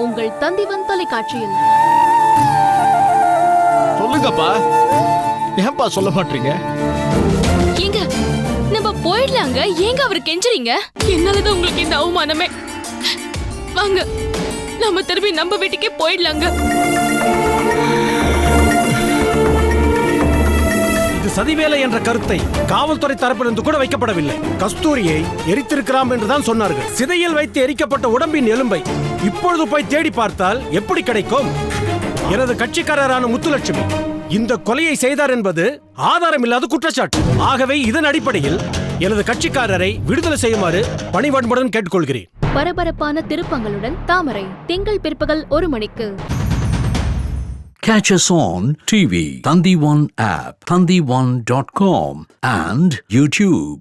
உங்கள் தந்திவன் தொலைக்காட்சியில். சொல்லுங்கப்பா, ஏன்பா சொல்ல மாட்டீங்க? ஏங்க நம்ம போயிடலாங்க. ஏங்க அவர் கெஞ்சுறீங்க? என்னாலதான் உங்களுக்கு இந்த அவமானமே. வாங்க நம்ம திரும்பி நம்ம வீட்டுக்கே போயிடலாங்க. இது சதிவேலை என்ற கருத்தை காவல்துறை தரப்பிலிருந்து கூட வைக்கப்படவில்லை. கஸ்தூரியை எரித்திருக்கலாம் என்றுதான் சொன்னார்கள். சிதையில் வைத்து எரிக்கப்பட்ட உடம்பின் எலும்பை இப்பொழுது போய் தேடி பார்த்தால் எப்படி கிடைக்கும்? எனது கட்சிக்காரரான முத்துலட்சுமி இந்த கொலையை செய்தார் என்பது ஆதாரமில்லாத குற்றச்சாட்டு. ஆகவே இதன் அடிப்படையில் எனது கட்சிக்காரரை விடுதலை செய்யுமாறு பணிவன்புடன் கேட்டுக்கொள்கிறேன். பரபரப்பான திருப்பங்களுடன் தாமரை திங்கள் பிற்பகல் 1 மணிக்கு. Catch us on TV, Thandivan app, thandivan.com and YouTube.